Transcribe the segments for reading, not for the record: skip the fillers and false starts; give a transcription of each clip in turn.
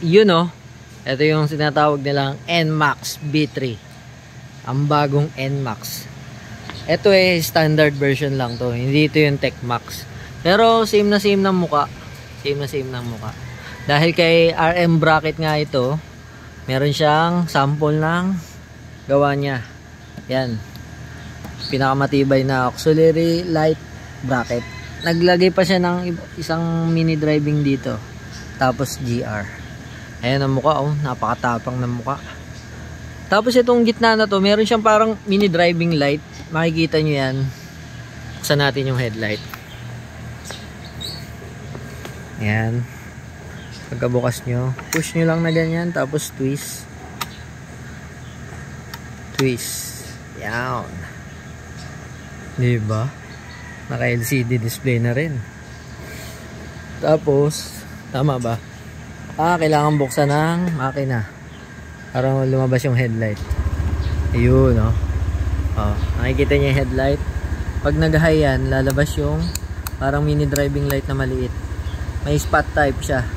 yun oh. Ito yung sinatawag nilang NMAX B3. Ang bagong NMAX. Ito standard version lang to. Hindi ito yung TechMax. Pero same na same ng muka. Same na same ng muka. Dahil kay RM bracket nga ito, meron siyang sample ng gawa niya. Yan. Pinakamatibay na auxiliary light bracket. Naglagay pa siya ng isang mini driving dito. Tapos GR. Ayan ang mukha oh. Napakatapang ng mukha. Tapos itong gitna na to, meron siyang parang mini driving light. Makikita nyo yan. Buksan natin yung headlight. Ayan. Pagkabukas nyo, push nyo lang na ganyan. Tapos twist. Twist. Yan. Diba? Naka LCD display na rin. Tapos, tama ba? Kailangan buksan ng makina para lumabas yung headlight. Ayun oh. Nakikita niyo yung headlight. Pag nag-high yan, lalabas yung parang mini driving light na maliit. May spot type siya.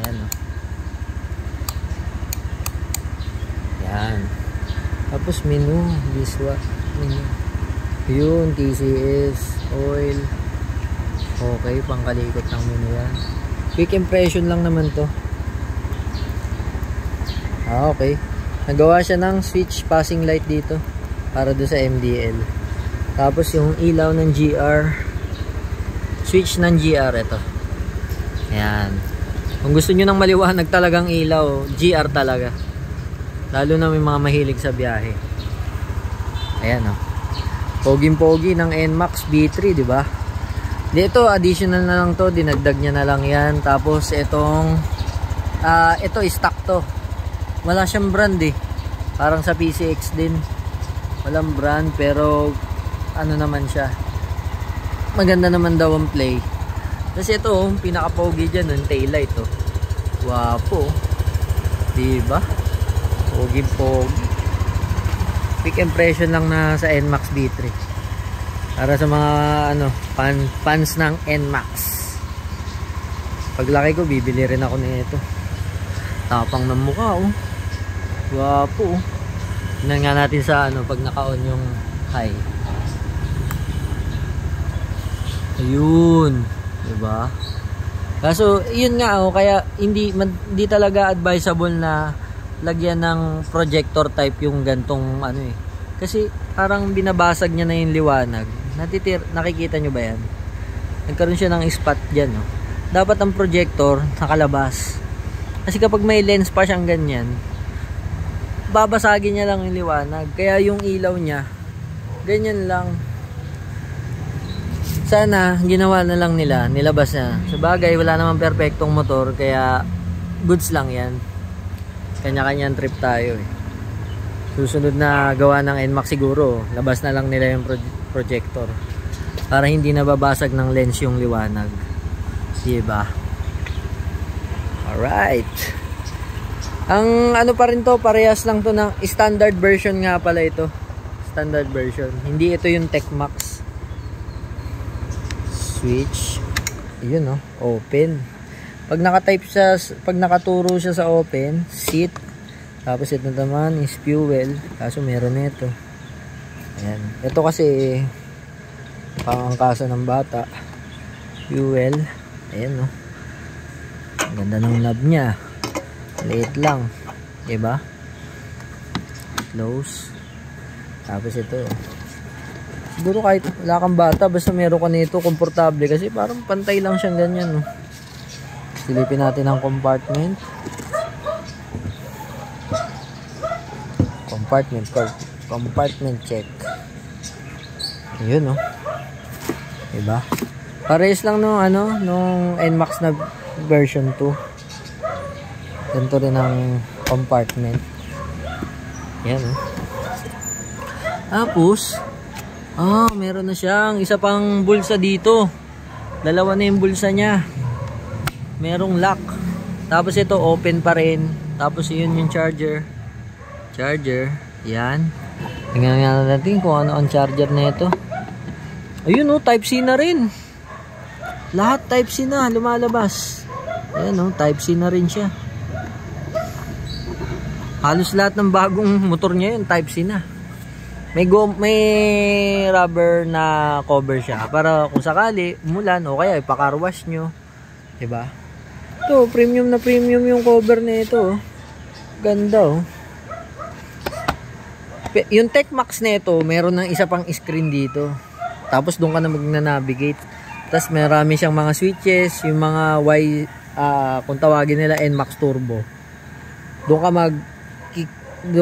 Ayan oh. Yan. Tapos menu, visual menu. Yun, TCS, oil. Okay, pangkalikot ng menu yan. Quick impression lang naman to. Okay. Nagawa siya ng switch passing light dito para do sa MDL. Tapos yung ilaw ng GR, switch ng GR ito. Ayan. Kung gusto nyo ng maliwanag talagang ilaw, GR talaga. Lalo na may mga mahilig sa biyahe. Ayan oh. Poging-pogi ng NMAX B3, di ba? Dito additional na lang to, dinagdag niya na lang yan. Tapos itong ito stock to. Wala siyang brand eh. Parang sa PCX din. Walang brand pero ano naman siya. Maganda naman daw ang play. Kasi ito, pinaka-pogi dyan, yung taillight oh. Wapo. Diba? Pogi-pogi. Quick impression lang na sa NMAX B3. Para sa mga fans ng NMAX. Paglaki ko, bibili rin ako nito. Tapang ng mukha oh. Wapo oh. Tingnan nga natin sa pag naka-on yung high. Ayun. Diba? Kaso, yun nga oh, kaya hindi talaga advisable na lagyan ng projector type yung gantong kasi parang binabasag niya na yung liwanag. Nakikita nyo ba yan? Nagkaroon siya ng spot dyan oh. Dapat ang projector nakalabas. Kasi kapag may lens pa siyang ganyan, babasagin niya lang yung liwanag. Kaya yung ilaw niya ganyan lang. Sana ginawa na lang nila, nilabas na. Sa bagay, wala namang perfectong motor, kaya goods lang yan. Kanya-kanyang trip tayo eh. Susunod na gawa ng NMAX siguro, labas na lang nila yung projector para hindi nababasag ng lens yung liwanag. Diba? Alright. Ang pa rin to, parehas lang to ng standard version nga pala ito. Standard version. Hindi ito yung TechMax. Switch. Yun oh, open. Pag pag nakaturo siya sa open, seat. Tapos ito naman is fuel. Kaso meron nito. Ayan. Ito kasi pangangkasa ng bata. Fuel. Ayan oh. Ganda ng knob niya. Liit lang. Diba? Close. Tapos ito. Siguro kahit wala kang bata, basta meron ka nito, komportable. Kasi parang pantay lang siyang ganyan no. Silipin natin ang compartment. Compartment check. Ayun oh. Diba? Parehas lang nung nung NMAX na version 2. Ganito rin ang compartment. Yan oh. Tapos meron na siyang isa pang bulsa dito. Dalawa na yung bulsa niya. Merong lock. Tapos ito open pa rin. Tapos yun yung charger. Yan. Tingnan nga natin kung ano ang charger na ito. Ayun oh, type C na rin. Lahat type C na lumalabas. Ayan oh, type C na rin siya. Halos lahat ng bagong motor niya yun, Type C na. May rubber na cover siya para kung sakali umulan o kaya ipa-car wash nyo. Diba? Ito, premium na premium yung cover na ito. Ganda oh. Yung Tecmax na ito, meron ng isa pang screen dito. Tapos doon ka na mag-navigate. Tapos marami siyang mga switches, yung mga kung tawagin nila NMAX Turbo. Doon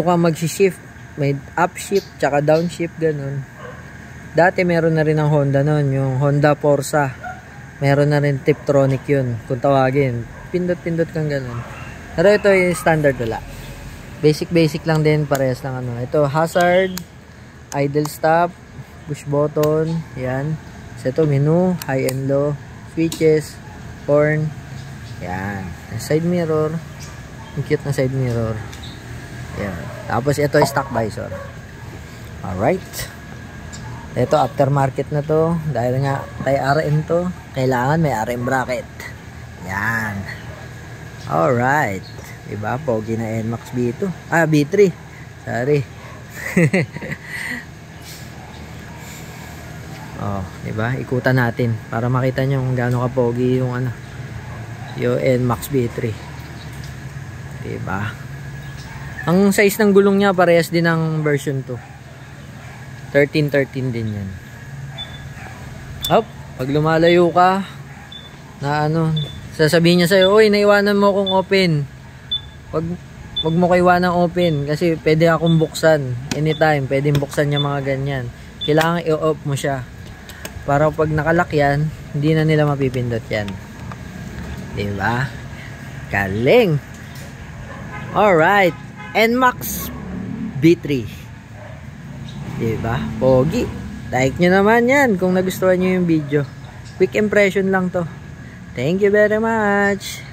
ka mag-shift, may up shift, tsaka down shift, ganun. Dati meron na rin ang Honda noon, yung Honda Forza. Meron na rin Tiptronic yun, kung tawagin. Pindot-pindot kang ganun. Pero ito yung standard wala. Basic lang din, parehas lang ano. Ito, hazard, idle stop, push button, yan. So, ito, menu, high and low, switches, horn, yan. Side mirror, yung cute na side mirror. Yan. Tapos, ito, stock visor. Alright. Ito, aftermarket na to. Dahil nga, kay RM to, kailangan may RM bracket. Yan. Alright. Diba? Pogi na NMAX B2. B3. Sorry. Oh, diba? Ikutan natin para makita nyo kung gaano ka pogi yung yung NMAX B3. Diba? Ang size ng gulong niya parehas din ng version 2. 1313 din yan. Pag lumalayo ka na sasabihin niya sa'yo, oy, naiwanan mo akong open. Wag mo kaiwanang open kasi pwede akong buksan anytime, pwedeng buksan niya mga ganyan. Kailangan i-off mo siya para pag nakalock yan, hindi na nila mapipindot yan. Diba? Galing. Alright, NMAX B3. Diba? Pogi. Like nyo naman yan kung nagustuhan nyo yung video. Quick impression lang to. Thank you very much.